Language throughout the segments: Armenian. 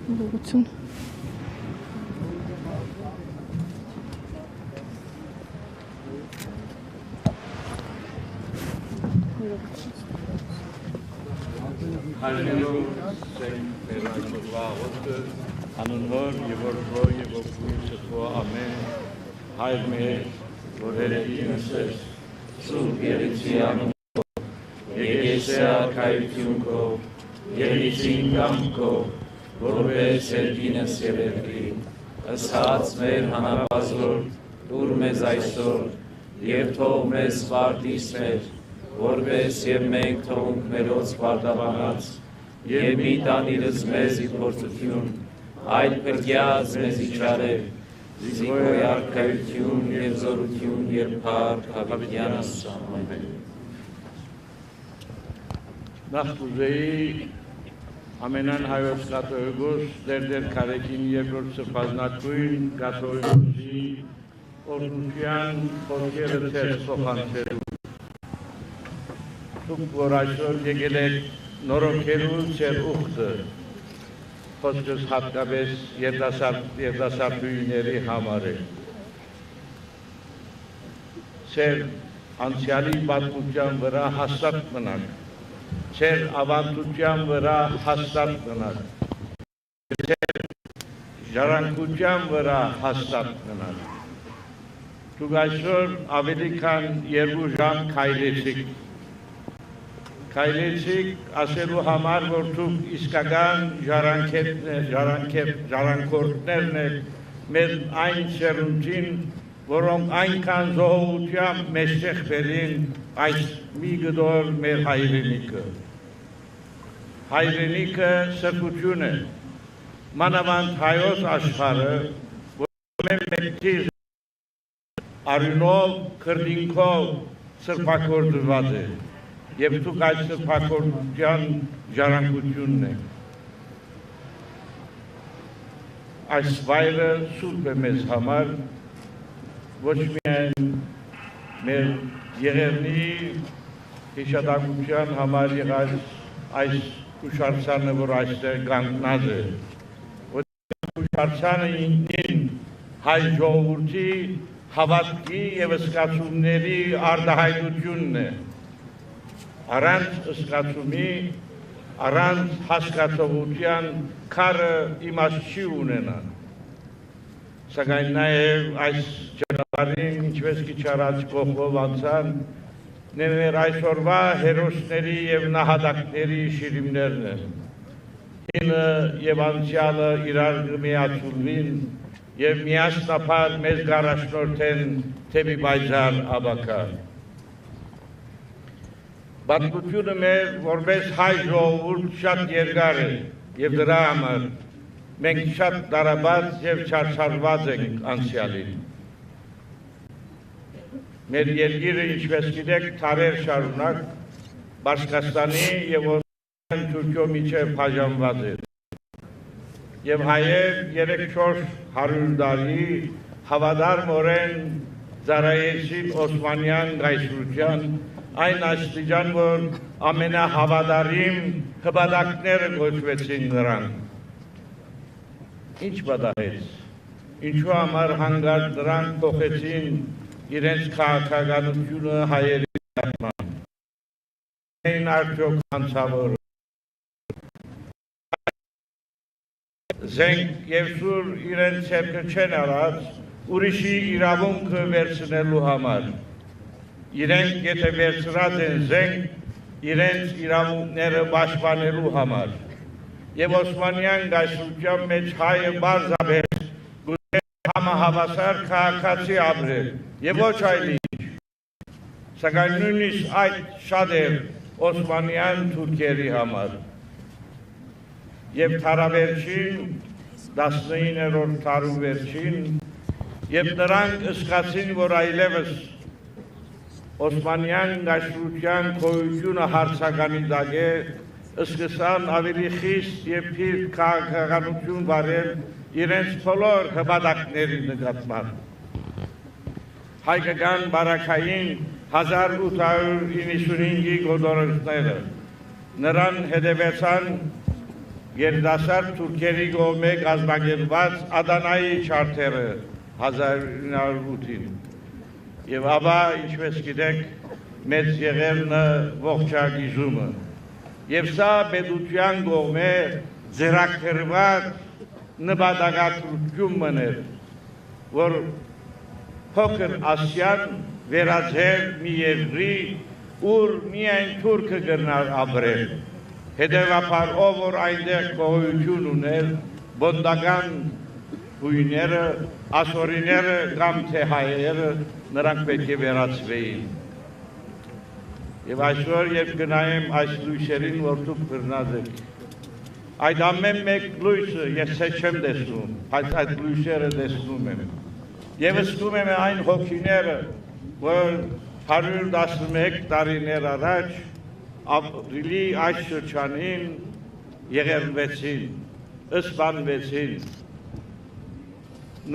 Ողջույն։ Հայրենով սենք մերացորվա ոտը, անունոր և որդվո և ոգույն սթվո ամեն, հայր մեր, որ երեքինս ես, սուրբ երեցի անունով, եկեսե արկայություն քո, երիցին կամ քո, որպես երկինս և երկրի, ըսած մեր հանապազոր, տուր մեզ այսօր, և թող մեզ վարտիս մեր, որպես և մենք թողունք մերոց պարտավորած, և մի տանիրս մեզ ի փորձություն, այլ փրկյաց մեզ իջարև, զիգոյ արքայություն և զորություն երբար հավիտյանս ամեն։ Նախ կուզեի ամենան հայոց կաթողիկոս դեր քարեկին երկրորդ սրբազնատկույն կաթողիկոսի օրհնության խոսքերը ձեզ փոխանցելու։ Դուք որ այսօր եկել եք նորոգելու ձեր ուխտը, խոսքս հատկապես երիտասարդուհիների համար է։ Ձեր անցյալի պատմության վրա հաստատ մնաք, ձեր ավանդության վրա հաստատ մնաք, ձեր ժառանգության վրա հաստատ մնաք։ Դուք այսօր ավելի քան 2 ժամ քայլեցիք ասելու համար, որ դուք իսկական ժառանգորդներն եք մեր այն սերունդին, որոնք այնքան զոհությամբ մեջտեղ բերին այս մի գդոր մեր հայրենիքը։ Հայրենիքը սրբություն է, մանավանդ հայոց աշխարհը, որ մեր մեկտիզ արյունով, քրդինքով սրբակոծված է, և դուք այդ սրբակոծության ժառանգությունն եք։ Այս վայրը սուրբ է մեզ համար, ոչ միայն մեր եղերնի հիշատակության համար եղած այս հուշարձանը, որ այստեղ կանգնած է, որ հուշարձանը ինքնին հայ ժողովրդի հավատքի և զգացումների արտահայտությունն է։ Առանց զգացումի, առանց հասկացողության քարը իմաստ չի ունենա։ Սակայն նաև այս ճանապարհին, ինչպես քիչ առաջ կողմով անցան, մեր այսօրվա հերոսների և նահատակների շիրիմներն են։ Հինը և անցյալը իրար կմիացուլվին և միասնապար մեզ կառաջնորդեն դեպի պայծառ ապագա։ Պատմությունը մեր որպես հայ ժողովուրդ շատ երկար է և դրա համար մենք շատ տարաբաց և չարչարված ենք անցյալին։ Մեր երկիրը, ինչպես գիտեք, դարեր շարունակ Պարսկաստանի և Թուրքիո միջև բաժանված էր։ Եվ հայեր 300-400 տարի հավատարմորեն ծառայեցին Օսմանյան կայսրության այն աստիճան, որ ամենահավատարիմ հպատակները կոչվեցին նրանք։ Ինչ պատահեց, ինչու համար հանկարծ նրանք փոխեցին իրենց քաղաքականությունը հայերի նկատմամբ։ Այն արդյոք հանցավորը։ Զենք և սուր իրենց ձեռքը չեն արած ուրիշի իրավունքը վերցնելու համար։ Իրենք եթե վերցրած են զենք իրենց իրավունքները պաշտպանելու համար։ Եվ Օսմանյան կայսրության մեջ հայը պարզապես գուզեր համահավասար քաղաքացի ապրել և ոչ այլ ինչ։ Սակայն նույնիսկ այդ շատ էր Օսմանյան թուրքերի համար։ Եվ թարավերջին, 19-րդ դարու վերջին, և նրանք զգացին, որ այլևս Օսմանյան կայսրության գոյությունը հարցականի տակ է, սկսան ավելի խիստ և փիրտ քաղաքականություն վարել իրենց բոլոր հպատակների նկատմամբ։ Հայկական բարակային 1895-ի գոտորածները նրան հետևեցան երիտասարդ թուրքերի կողմէ կազմակերպված Ադանայի չարթերը 1908-ին եւ ապա ինչպես գիտեք մեծ եղերն ողջագիժումը եւ սա պետության կողմէ ձեռագրված նպատակադրություն մներ որ փոքր Ասիան վերածել մի երկրի ուր միայն թուրքը կգնար ապրել հետևաբար ով որ այնտեղ գոյություն ուներ բոնդական հույները ասորիները կամ թե հայերը նրանք պետք է վերածվեին եւ այսօր երբ գնայեմ այս լույսերին որ դուք բռնած եք այդ ամեն մեկ լույսը ես չեմ տեսնում բայց այդ լույսերը տեսնում եմ եւ զգում եմ այն հոգիները որ 111 տարիներ առաջ ապրիլի այս շրջանին եղերվեցին, ըսպանվեցին,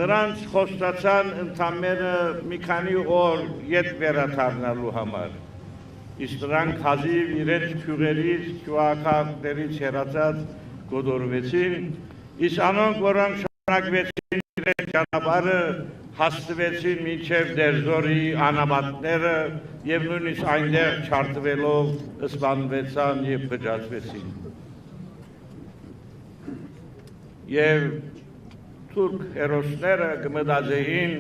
նրանց խոստացան ընդամենը մի քանի օր ետ վերադառնալու համար, իսկ նրանք հազիվ իրենց քյուղերից, քյուղակաղներից հեռացած գոդորվեցին, իսկ անոնք, որոնք շարունակվեցին իրենց ճանապարհը հաստվեցին մինչև Դերձորի անաբատները եւ նույնիսկ այնտեղ չարտվելով սպանվեցան եւ բջջացվեցին։ Եվ թուրք հերոսները կմտածեին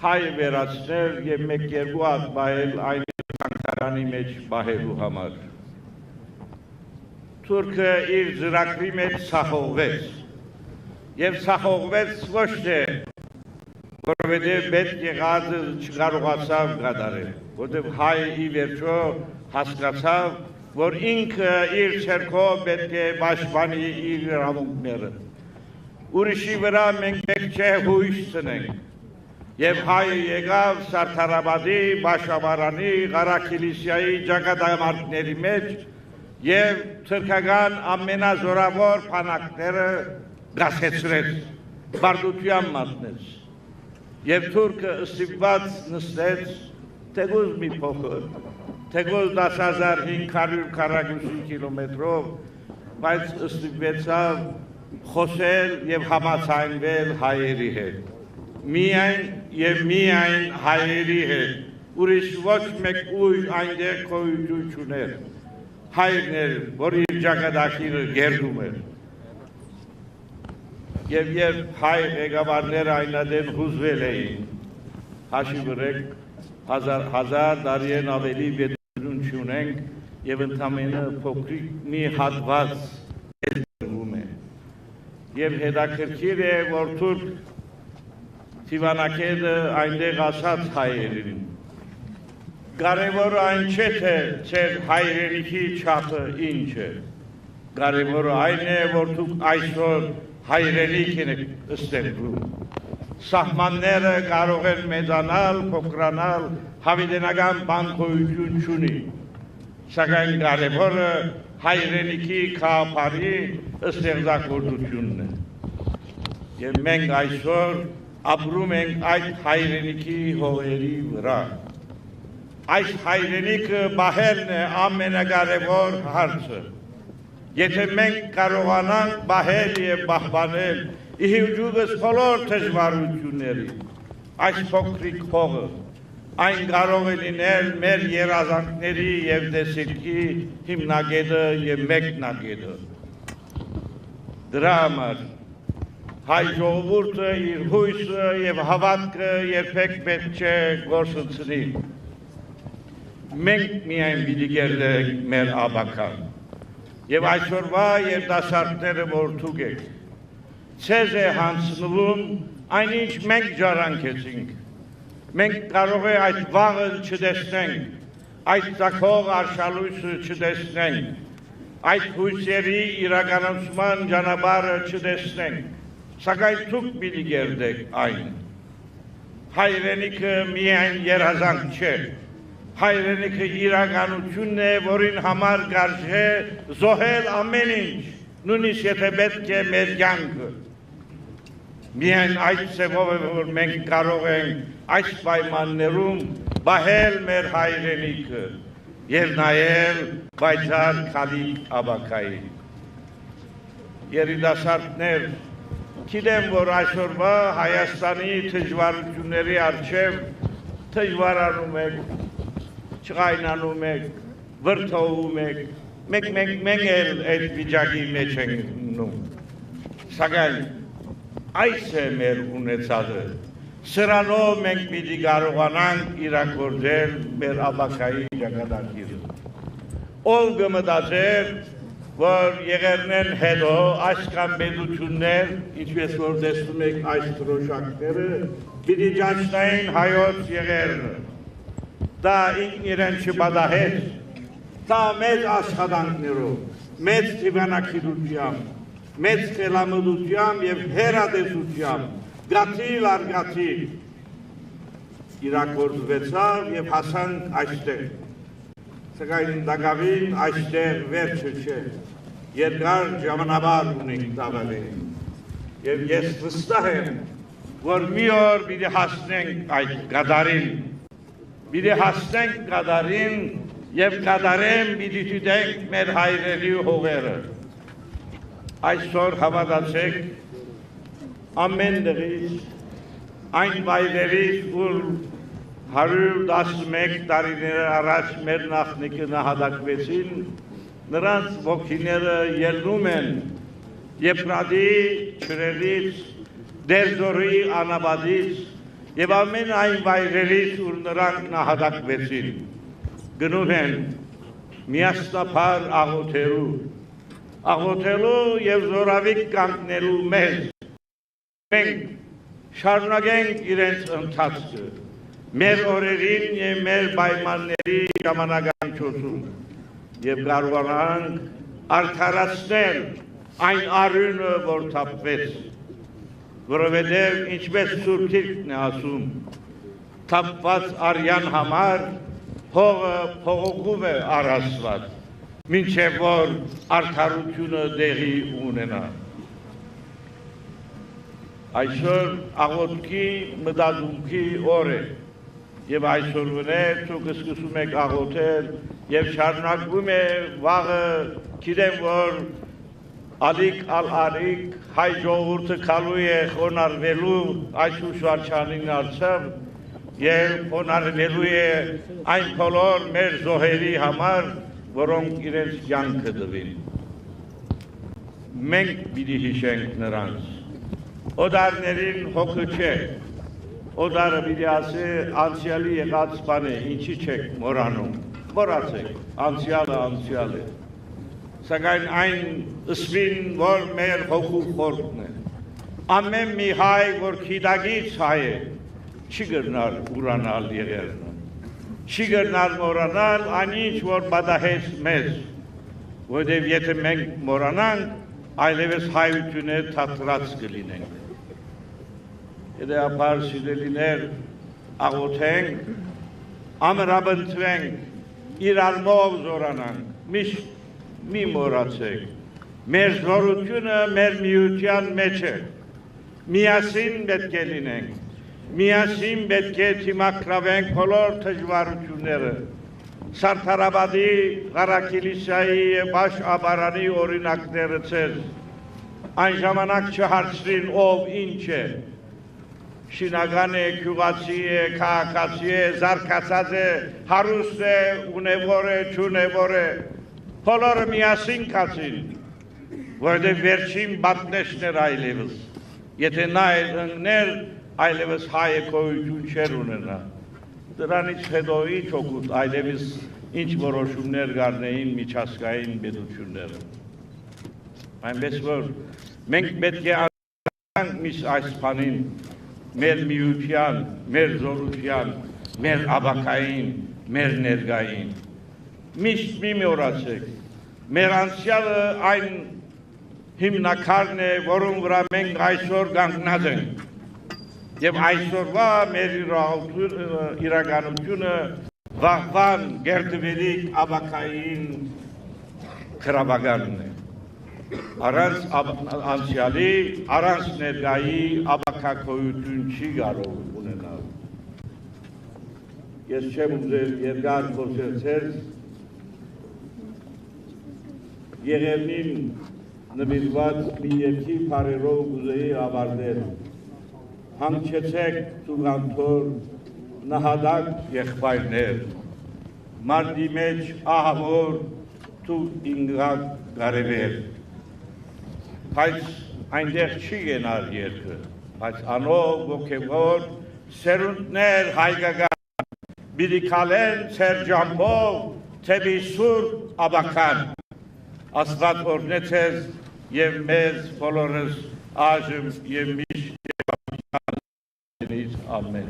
հայ վերացնել եւ մեկ-երկու հատ բայել այն թանգարանի մեջ բահելու համար։ Թուրքը իր ծրագրի մեջ սախողվեց եւ սախողվեց ոչ թե որովհետև պետք եղած չկարողացավ կատարել, որովհետև հայը ի վերջո հասկացավ, որ ինքը իր ցերկով պետք է պաշտպանի իր իրավունքները։ Ուրիշի վրա մենք պետք չէ հույս տնենք։ Եվ հայը եկավ Սարդարաբադի, Բաշավարանի, Ղարաքիլիսիայի ճակատամարտների մեջ եւ թուրքական ամենազորավոր փանակները գասեցրեց, բարդության մատնեց։ Եվ թուրքը ստիպված նստեց թեկուզ մի փոքր, թեկուզ 10,540 կիլոմետրով, բայց ստիպվեցավ խոսել եւ համացանվել հայերի հետ։ Միայն եւ միայն հայերի հետ, ուրիշ ոչ մեկ ուժ այնտեղ գոյություն չուներ։ Հայրն էր, որ իր ճակատագիրը գերդում էր։ Եվ երբ հայ ղեկավարները այնադեմ հուզվել էին, հաշիվ ուրեք 1000 տարին ավելի պետություն չունենք եւ ընդամենը փոքրիկ մի հատված դրվում է։ Եվ հետաքրքիր է, որ թուրք Թիվանակետը այնտեղ ասած հայերին։ Կարևորը այն չէ, թե ձեր հայրենիքի չափը ինչ է։ Կարևորը այն է, որ դուք այսօր հայրենիք են ստեղծում։ Սահմանները կարող են մեծանալ, փոքրանալ, հավիտենական բան գոյություն չունի։ Սակայն կարևորը հայրենիքի քաղաքարի ստեղծագործությունն է։ Եվ մենք այսօր ապրում ենք այդ հայրենիքի հողերի վրա։ Այս հայրենիքը բահելն է ամենակարևոր հարցը։ Եթե մենք կարողանանք բահել եւ պահպանել իհուջուկս բոլոր դժվարությունների, այս փոքրիկ հողը, այն կարող է լինել մեր երազանքների եւ տեսիլքի հիմնագետը եւ մեկնագետը։ Դրա համար հայ ժողովուրդը իր հույսը եւ հավատքը երբեք պետք չէ գործընծնի։ Մենք միայն պիտի գերդենք մեր աբական։ Եվ այսօրվա երիտասարդները որ դուք եք, ցեզ է հանձնվում այնինչ մենք ջարանքեցինք։ Մենք կարող է այդ վաղը չտեսնենք, այդ ծագող արշալույսը չտեսնենք, այդ հույսերի իրականացման ճանապարհը չտեսնենք, սակայն դուք պիտի գերդեք այն։ Հայրենիքը միայն երազանք չէ։ Հայրենիքը իրականությունն է, որին համար կարժե զոհել ամեն ինչ, նույնիսկ եթե պետք է մեր կյանքը։ Միայն այդ ծևով է, որ մենք կարող ենք այս պայմաններում բահել մեր հայրենիքը եւ նայել պայծառ քալի աբակային։ երիտասարդներ, գիտեմ, որ այսօրվա Հայաստանի դժվարությունների առջև դժվարանում եք, չղայնանում եք, վրդովում եք, մենք էլ այդ վիճակի մեջ ենք մնում, սակայն այս է մեր ունեցածը, սրանով մենք պիտի կարողանանք իրագործել մեր ապակայի ճակատագիրը, ով կմտածեր, որ եղերնեն հետո այսքան պետություններ, ինչպես որ տեսնում եք այս դրոշակները, պիտի ճանչնային հայոց եղերնը, դա իրեն չպատահեց, դա մեծ աշխատանքներով, մեծ դիվանագիտությամբ, մեծ խելամտությամբ և հեռատեսությամբ, գաթիլ առ գաթիլ իրագործվեցավ և հասանք այստեղ, սակայն դակավին այստեղ վերջը չէ, երկար ժամանաբար ունենք տավալին, և ես վստահ եմ, որ մի օր պիտի հասնենք այդ գադարին, պիտի հասնենք գադարին և գադարեն պիտի դիտենք մեր հայրերի հողերը, այսօր հավատացեք, ամեն դեղից, այն վայրերից, որ 111 տարիներ առաջ մեր նախնիկը նահատակվեցին, նրանց ոգիները ելնում են Եփրատի ջրերից, Դերձորի անապատից և ամեն այն վայրերից, որ նրանք նահատակվեցին, գնում են միասնապար աղոթելու և զորավիք կանգնելու մեզ, մենք շարունակենք իրենց ընթացքը, մեր օրերին և մեր պայմանների ժամանակամիջոցում և կարողանանք արդարացնել այն արյունը, որ թափվեց, որովհետև ինչպես Սուրբ Գիրքն է ասում, թափված արյան համար հողը փողոքում է առ Աստված, մինչև որ արդարությունը տեղի ունենա։ Այսօր աղոթքի մտածումքի օր է, և այսօր վներ դուք սկսում եք աղոթել և շարունակվում է վաղը, գիտեմ, որ ալիք ալ-արիք հայ ժողովուրդը գալու է խոնարհվելու այս հուշարձանին առջև և խոնարհվելու է այն բոլոր մեր զոհերի համար, որոնք իրենց կյանքը տվին։ Մենք պիտի հիշենք նրանց, օդարներին հոգը չէ, օդարը պիտի ասի անցյալի եղած բան է, ինչի չեք մոռանում, մոռացեք, անցյալը անցյալ է, սակայն այն ըսվին, որ մեր հոգու խորտն է, ամեն մի հայ, որ գիտակից հայ է, չի կրնար ուրանալ եղերնը, չի կրնար մոռանալ այն ինչ, որ պատահեց մեզ, որտև եթե մենք մոռանանք, այլևս հայությունը թատրած կլինենք։ Հետևաբար սիրելիներ, աղոթենք, ամրապնդվենք, իրարմով զորանանք, միշտ մի մոռացեք, մեր զորությունը մեր միության մեջ է, միասին պետք է լինենք, միասին պետք է դիմակրավենք բոլոր դժվարությունները, Սարդարապետի, Ղարաքիլիսայի և Բաշ-Աբարանի օրինակները ցեզ, այն ժամանակ չհարցրին ով ինչ է, շինական է, գյուղացի է, քաղաքացի է, զարգացած է, հարուստ է, ունևոր է, չունևոր է, բոլորը միասին կացին, որովհետև վերջին պատնեշն էր այլևս, եթե նա էր ընկներ, այլևս հայը գոյություն չէր ունենա, դրանից հետո ինչ օգուտ այլևս ինչ որոշումներ կառնեին միջազգային պետությունները, այնպես որ մենք պետք է անցնենք միշտ այս բանին, մեր միության, մեր զորության, մեր ապակային, մեր ներկային, միշտ մի մոռացեք, մեր անցյալը այն հիմնակարն է, որում վրա մենք այսօր կանգնած ենք, և այսօրվա մեր իրականությունը վաղվան գերդվելիք ապակային քրավականն է, առանց անցյալի, առանց ներկայի ապակակոյություն չի կարող ունենալ։ Ես չեմ ուզել երկար խոսեցել, Եղերնին նվիրված մի երկի բարերով ուզեի ավարտել։ Հանգչեցեք ցուգանթոր նահատակ եղբայրներ, մարդի մեջ ահավոր դու ինգակ գարևեր, բայց այնտեղ չի գնար երկը, բայց անով ոգևոր սերունդներ հայկական, բիդի քալեն ծեր ջամփով թեպի սուրբ աբական, Աստված օրհնեց ես եւ մեզ բոլորս այժմ եւ միշտ ամեն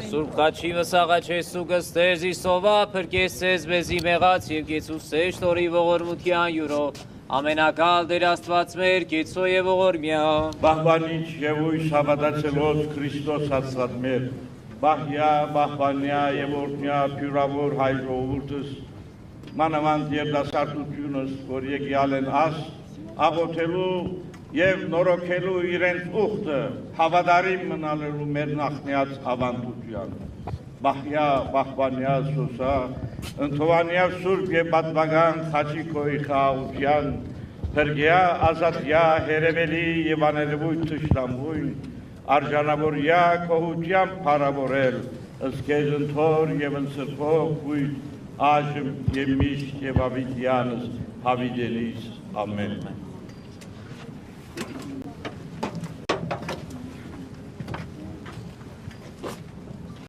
Սուրբ խաչի մսաղաչեսու գստերզի սովա փրկեսես մեզի մեղած եւ կեցուսեշ տորի ողորմության յուրով ամենակալ դեր Աստված մեր կեցո եւ ողորմյա Բահբանիչ եւ ույս հավատացելով Քրիստոս Աստված մեր բահյա բահբանյա եւ օրհնյա փյուրավոր հայ ժողովուրդս մանավանդ երդասարտությունս որ եկյալ են աղոթելու եւ նորոգելու իրենց ուխտը հավատարիմ մնալու մեր նախնյաց ավանդության բահյա բահբանյա սոսա ընթովանյա սուրբ եւ պատվական խաչիկոյի խաղաղության փրկյա ազատյա հերևելի եւ աներևույթ թշնամույն արժանավորյա կողության փառավորել ըստ քեզ ընթոր եւ ընսրբող գույտ այժմ եւ միշտ եւ ավիտյանս հավիտենիս ամեն